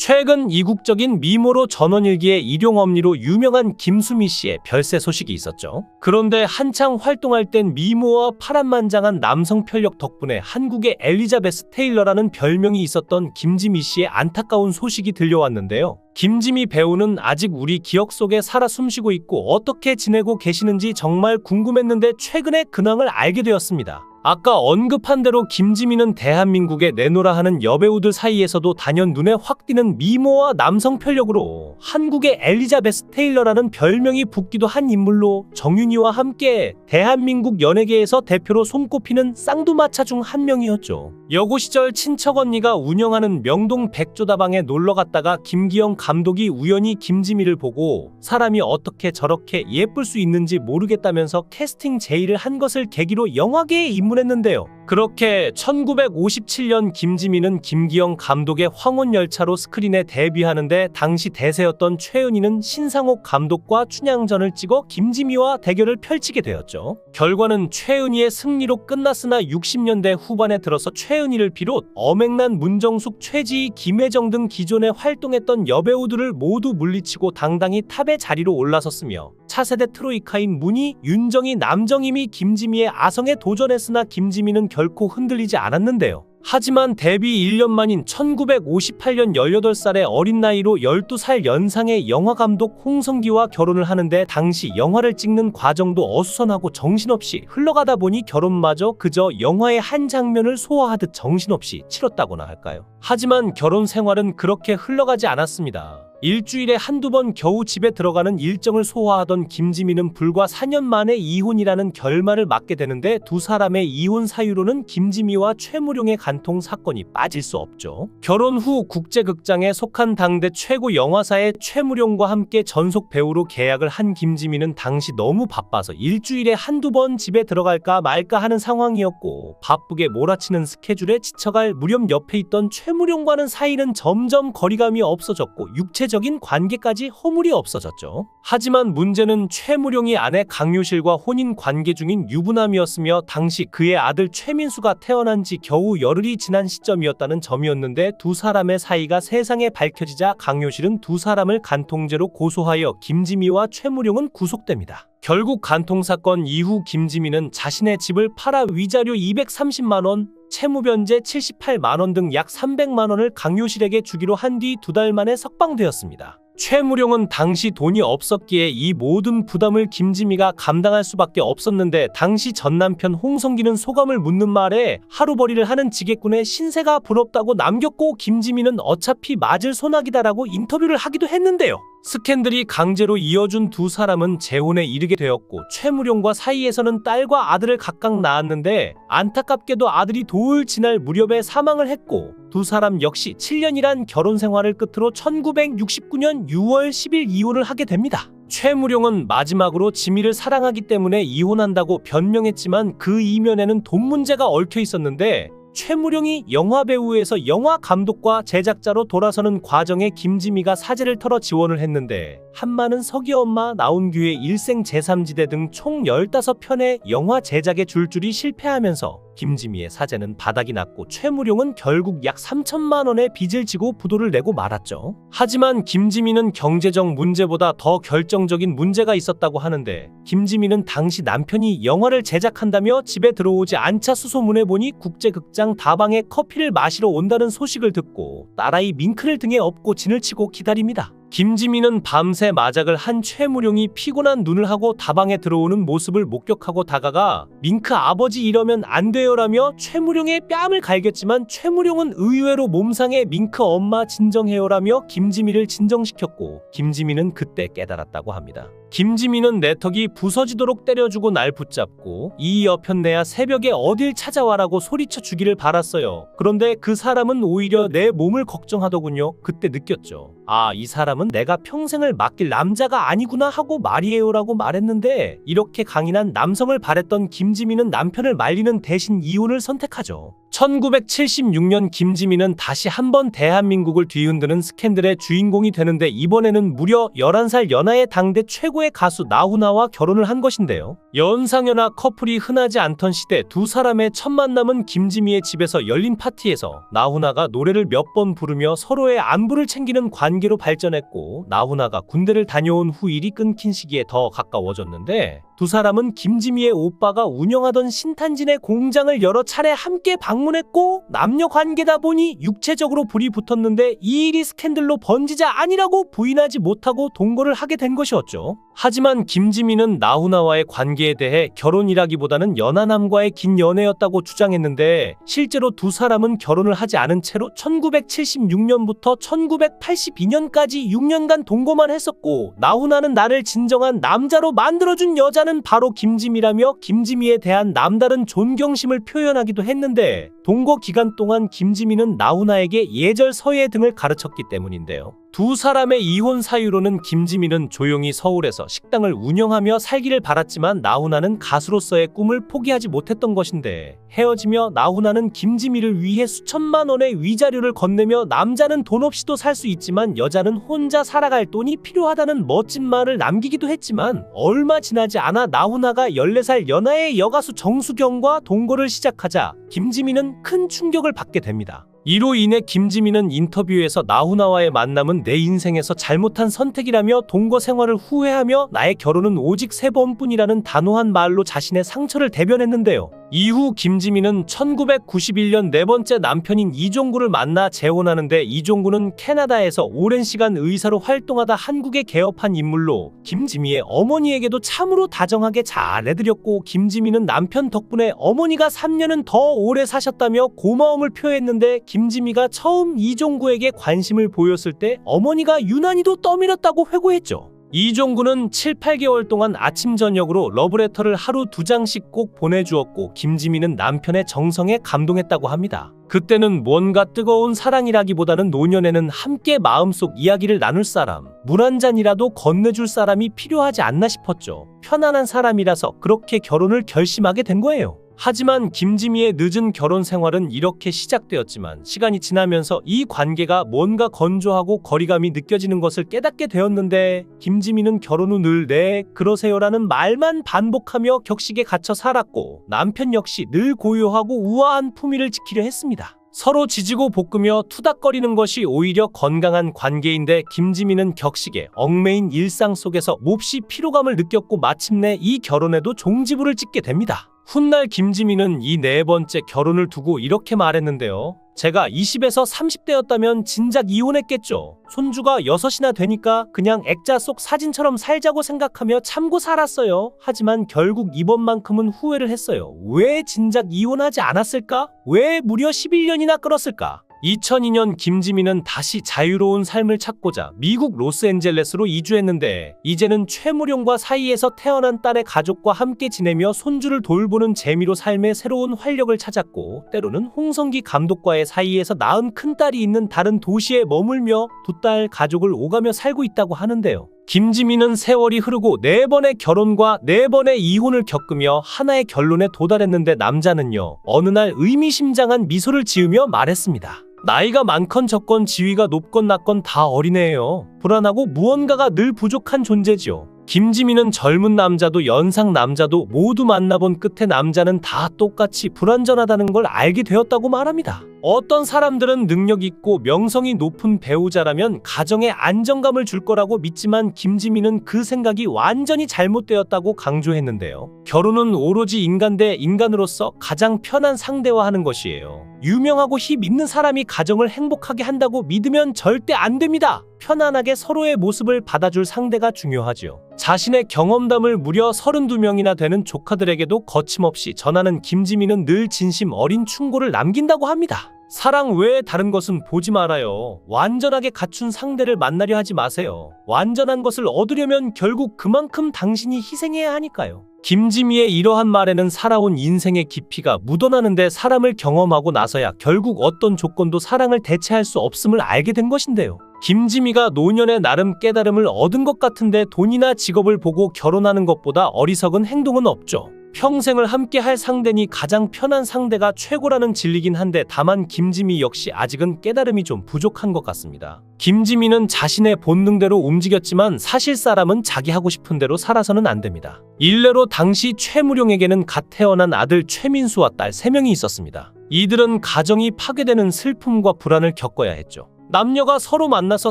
최근 이국적인 미모로 전원일기의 일용엄니로 유명한 김수미 씨의 별세 소식이 있었죠. 그런데 한창 활동할 땐 미모와 파란만장한 남성 편력 덕분에 한국의 엘리자베스 테일러라는 별명이 있었던 김지미 씨의 안타까운 소식이 들려왔는데요. 김지미 배우는 아직 우리 기억 속에 살아 숨쉬고 있고 어떻게 지내고 계시는지 정말 궁금했는데 최근에 근황을 알게 되었습니다. 아까 언급한 대로 김지미는 대한민국의 내노라 하는 여배우들 사이에서도 단연 눈에 확 띄는 미모와 남성 편력으로 한국의 엘리자베스 테일러라는 별명이 붙기도 한 인물로 정윤이와 함께 대한민국 연예계에서 대표로 손꼽히는 쌍두마차 중 한 명이었죠. 여고 시절 친척 언니가 운영하는 명동 백조다방에 놀러 갔다가 김기영 감독이 우연히 김지미를 보고 사람이 어떻게 저렇게 예쁠 수 있는지 모르겠다면서 캐스팅 제의를 한 것을 계기로 영화계에 입문했는데요. 그렇게 1957년 김지미는 김기영 감독의 황혼열차로 스크린에 데뷔하는데 당시 대세였던 최은희는 신상옥 감독과 춘향전을 찍어 김지미와 대결을 펼치게 되었죠. 결과는 최은희의 승리로 끝났으나 60년대 후반에 들어서 최은희를 비롯 엄앵란, 문정숙, 최지희, 김혜정 등 기존에 활동했던 여배우들을 모두 물리치고 당당히 탑의 자리로 올라섰으며 차세대 트로이카인 문희, 윤정희, 남정임이 김지미의 아성에 도전했으나 김지미는 결코 흔들리지 않았는데요. 하지만 데뷔 1년 만인 1958년 18살의 어린 나이로 12살 연상의 영화감독 홍성기와 결혼을 하는데 당시 영화를 찍는 과정도 어수선하고 정신없이 흘러가다 보니 결혼마저 그저 영화의 한 장면을 소화하듯 정신없이 치렀다고나 할까요? 하지만 결혼 생활은 그렇게 흘러가지 않았습니다. 일주일에 한두 번 겨우 집에 들어가는 일정을 소화하던 김지미는 불과 4년 만에 이혼이라는 결말을 맞게 되는데 두 사람의 이혼 사유로는 김지미와 최무룡의 간통 사건이 빠질 수 없죠. 결혼 후 국제극장에 속한 당대 최고 영화사의 최무룡과 함께 전속 배우로 계약을 한 김지미는 당시 너무 바빠서 일주일에 한두 번 집에 들어갈까 말까 하는 상황이었고 바쁘게 몰아치는 스케줄에 지쳐갈 무렵 옆에 있던 최무룡과는 사이는 점점 거리감이 없어졌고 적인 관계까지 허물이 없어졌죠. 하지만 문제는 최무룡이 아내 강요실과 혼인 관계 중인 유부남이었으며 당시 그의 아들 최민수가 태어난 지 겨우 열흘이 지난 시점이었다는 점이었는데 두 사람의 사이가 세상에 밝혀지자 강요실은 두 사람을 간통죄로 고소하여 김지미와 최무룡은 구속됩니다. 결국 간통 사건 이후 김지미는 자신의 집을 팔아 위자료 230만 원, 채무변제 78만 원 등 약 300만 원을 강요실에게 주기로 한 뒤 2달 만에 석방되었습니다. 최무룡은 당시 돈이 없었기에 이 모든 부담을 김지미가 감당할 수밖에 없었는데 당시 전남편 홍성기는 소감을 묻는 말에 하루벌이를 하는 지게꾼의 신세가 부럽다고 남겼고 김지미는 어차피 맞을 소나기다라고 인터뷰를 하기도 했는데요. 스캔들이 강제로 이어준 두 사람은 재혼에 이르게 되었고 최무룡과 사이에서는 딸과 아들을 각각 낳았는데 안타깝게도 아들이 돌 지날 무렵에 사망을 했고 두 사람 역시 7년이란 결혼 생활을 끝으로 1969년 6월 10일 이혼을 하게 됩니다. 최무룡은 마지막으로 지미를 사랑하기 때문에 이혼한다고 변명했지만 그 이면에는 돈 문제가 얽혀 있었는데 최무룡이 영화배우에서 영화감독과 제작자로 돌아서는 과정에 김지미가 사재를 털어 지원을 했는데 한마는 서기 엄마, 나온규의 일생 제3지대 등 총 15편의 영화 제작에 줄줄이 실패하면서 김지미의 사재는 바닥이 났고 최무룡은 결국 약 3천만 원의 빚을 지고 부도를 내고 말았죠. 하지만 김지미는 경제적 문제보다 더 결정적인 문제가 있었다고 하는데 김지미는 당시 남편이 영화를 제작한다며 집에 들어오지 않자 수소문해 보니 국제극장 다방에 커피를 마시러 온다는 소식을 듣고 딸아이 밍크를 등에 업고 진을 치고 기다립니다. 김지미는 밤새 마작을 한 최무룡이 피곤한 눈을 하고 다방에 들어오는 모습을 목격하고 다가가 밍크 아버지 이러면 안 돼요라며 최무룡의 뺨을 갈겼지만 최무룡은 의외로 몸상에 밍크 엄마 진정해요라며 김지미를 진정시켰고 김지미는 그때 깨달았다고 합니다. 김지미는 내 턱이 부서지도록 때려주고 날 붙잡고 이 여편네야 새벽에 어딜 찾아와라고 소리쳐 주기를 바랐어요. 그런데 그 사람은 오히려 내 몸을 걱정하더군요. 그때 느꼈죠. 아, 이 사람은 내가 평생을 맡길 남자가 아니구나 하고 말이에요라고 말했는데 이렇게 강인한 남성을 바랬던 김지미는 남편을 말리는 대신 이혼을 선택하죠. 1976년 김지민은 다시 한번 대한민국을 뒤흔드는 스캔들의 주인공이 되는데 이번에는 무려 11살 연하의 당대 최고의 가수 나훈아와 결혼을 한 것인데요. 연상연하 커플이 흔하지 않던 시대 두 사람의 첫 만남은 김지미의 집에서 열린 파티에서 나훈아가 노래를 몇 번 부르며 서로의 안부를 챙기는 관계로 발전했고 나훈아가 군대를 다녀온 후 일이 끊긴 시기에 더 가까워졌는데 두 사람은 김지미의 오빠가 운영하던 신탄진의 공장을 여러 차례 함께 방문했고 남녀 관계다 보니 육체적으로 불이 붙었는데 이 일이 스캔들로 번지자 아니라고 부인하지 못하고 동거를 하게 된 것이었죠. 하지만 김지미는 나훈아와의 관계에 대해 결혼이라기보다는 연하남과의 긴 연애였다고 주장했는데 실제로 두 사람은 결혼을 하지 않은 채로 1976년부터 1982년까지 6년간 동거만 했었고 나훈아는 나를 진정한 남자로 만들어준 여자는 바로 김지미라며 김지미에 대한 남다른 존경심을 표현하기도 했는데 동거 기간 동안 김지미는 나훈아에게 예절 서예 등을 가르쳤기 때문인데요. 두 사람의 이혼 사유로는 김지미는 조용히 서울에서 식당을 운영하며 살기를 바랐지만 나훈아는 가수로서의 꿈을 포기하지 못했던 것인데 헤어지며 나훈아는 김지미를 위해 수천만 원의 위자료를 건네며 남자는 돈 없이도 살 수 있지만 여자는 혼자 살아갈 돈이 필요하다는 멋진 말을 남기기도 했지만 얼마 지나지 않아 나훈아가 14살 연하의 여가수 정수경과 동거를 시작하자 김지미는 큰 충격을 받게 됩니다. 이로 인해 김지미는 인터뷰에서 나훈아와의 만남은 내 인생에서 잘못한 선택이라며 동거 생활을 후회하며 나의 결혼은 오직 3번뿐이라는 단호한 말로 자신의 상처를 대변했는데요. 이후 김지미는 1991년 네 번째 남편인 이종구를 만나 재혼하는데 이종구는 캐나다에서 오랜 시간 의사로 활동하다 한국에 개업한 인물로 김지미의 어머니에게도 참으로 다정하게 잘해드렸고 김지미는 남편 덕분에 어머니가 3년은 더 오래 사셨다며 고마움을 표했는데 김지미가 처음 이종구에게 관심을 보였을 때 어머니가 유난히도 떠밀었다고 회고했죠. 이종구는 7, 8개월 동안 아침 저녁으로 러브레터를 하루 2장씩 꼭 보내주었고 김지미는 남편의 정성에 감동했다고 합니다. 그때는 뭔가 뜨거운 사랑이라기보다는 노년에는 함께 마음속 이야기를 나눌 사람, 물 한 잔이라도 건네줄 사람이 필요하지 않나 싶었죠. 편안한 사람이라서 그렇게 결혼을 결심하게 된 거예요. 하지만 김지미의 늦은 결혼 생활은 이렇게 시작되었지만 시간이 지나면서 이 관계가 뭔가 건조하고 거리감이 느껴지는 것을 깨닫게 되었는데 김지미는 결혼 후 늘 네, 그러세요라는 말만 반복하며 격식에 갇혀 살았고 남편 역시 늘 고요하고 우아한 품위를 지키려 했습니다. 서로 지지고 볶으며 투닥거리는 것이 오히려 건강한 관계인데 김지미는 격식에 얽매인 일상 속에서 몹시 피로감을 느꼈고 마침내 이 결혼에도 종지부를 찍게 됩니다. 훗날 김지미는 이 네 번째 결혼을 두고 이렇게 말했는데요. 제가 20에서 30대였다면 진작 이혼했겠죠. 손주가 6이나 되니까 그냥 액자 속 사진처럼 살자고 생각하며 참고 살았어요. 하지만 결국 이번만큼은 후회를 했어요. 왜 진작 이혼하지 않았을까? 왜 무려 11년이나 끌었을까? 2002년 김지미는 다시 자유로운 삶을 찾고자 미국 로스앤젤레스로 이주했는데 이제는 최무룡과 사이에서 태어난 딸의 가족과 함께 지내며 손주를 돌보는 재미로 삶의 새로운 활력을 찾았고 때로는 홍성기 감독과의 사이에서 낳은 큰딸이 있는 다른 도시에 머물며 두 딸 가족을 오가며 살고 있다고 하는데요. 김지미는 세월이 흐르고 4번의 결혼과 4번의 이혼을 겪으며 하나의 결론에 도달했는데 남자는요 어느 날 의미심장한 미소를 지으며 말했습니다. 나이가 많건 적건 지위가 높건 낮건 다 어린애예요. 불안하고 무언가가 늘 부족한 존재지요. 김지미는 젊은 남자도 연상 남자도 모두 만나본 끝에 남자는 다 똑같이 불완전하다는 걸 알게 되었다고 말합니다. 어떤 사람들은 능력 있고 명성이 높은 배우자라면 가정에 안정감을 줄 거라고 믿지만 김지미는 그 생각이 완전히 잘못되었다고 강조했는데요. 결혼은 오로지 인간 대 인간으로서 가장 편한 상대와 하는 것이에요. 유명하고 힘 있는 사람이 가정을 행복하게 한다고 믿으면 절대 안 됩니다. 편안하게 서로의 모습을 받아줄 상대가 중요하죠. 자신의 경험담을 무려 32명이나 되는 조카들에게도 거침없이 전하는 김지미는 늘 진심 어린 충고를 남긴다고 합니다. 사랑 외에 다른 것은 보지 말아요. 완전하게 갖춘 상대를 만나려 하지 마세요. 완전한 것을 얻으려면 결국 그만큼 당신이 희생해야 하니까요. 김지미의 이러한 말에는 살아온 인생의 깊이가 묻어나는데 사람을 경험하고 나서야 결국 어떤 조건도 사랑을 대체할 수 없음을 알게 된 것인데요. 김지미가 노년에 나름 깨달음을 얻은 것 같은데 돈이나 직업을 보고 결혼하는 것보다 어리석은 행동은 없죠. 평생을 함께 할 상대니 가장 편한 상대가 최고라는 진리긴 한데 다만 김지미 역시 아직은 깨달음이 좀 부족한 것 같습니다. 김지미는 자신의 본능대로 움직였지만 사실 사람은 자기 하고 싶은 대로 살아서는 안 됩니다. 일례로 당시 최무룡에게는 갓 태어난 아들 최민수와 딸 3명이 있었습니다. 이들은 가정이 파괴되는 슬픔과 불안을 겪어야 했죠. 남녀가 서로 만나서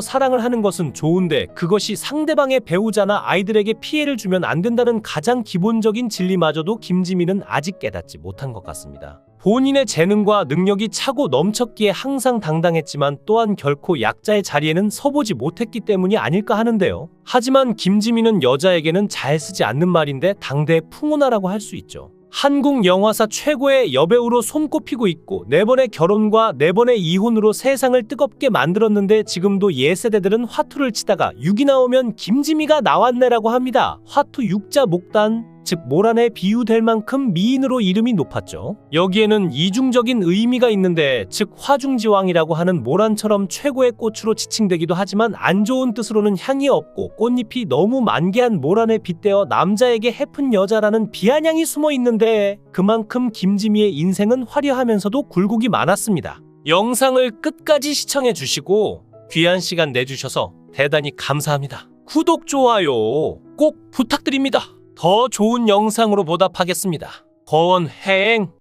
사랑을 하는 것은 좋은데 그것이 상대방의 배우자나 아이들에게 피해를 주면 안 된다는 가장 기본적인 진리마저도 김지미는 아직 깨닫지 못한 것 같습니다. 본인의 재능과 능력이 차고 넘쳤기에 항상 당당했지만 또한 결코 약자의 자리에는 서보지 못했기 때문이 아닐까 하는데요. 하지만 김지미는 여자에게는 잘 쓰지 않는 말인데 당대의 풍운하라고 할 수 있죠. 한국 영화사 최고의 여배우로 손꼽히고 있고 4번의 결혼과 4번의 이혼으로 세상을 뜨겁게 만들었는데 지금도 예세대들은 화투를 치다가 6이 나오면 김지미가 나왔네라고 합니다. 화투 6자 목단, 즉 모란에 비유될 만큼 미인으로 이름이 높았죠. 여기에는 이중적인 의미가 있는데 즉 화중지왕이라고 하는 모란처럼 최고의 꽃으로 지칭되기도 하지만 안 좋은 뜻으로는 향이 없고 꽃잎이 너무 만개한 모란에 빗대어 남자에게 해픈 여자라는 비아냥이 숨어 있는데 그만큼 김지미의 인생은 화려하면서도 굴곡이 많았습니다. 영상을 끝까지 시청해 주시고 귀한 시간 내주셔서 대단히 감사합니다. 구독, 좋아요 꼭 부탁드립니다. 더 좋은 영상으로 보답하겠습니다. 거원행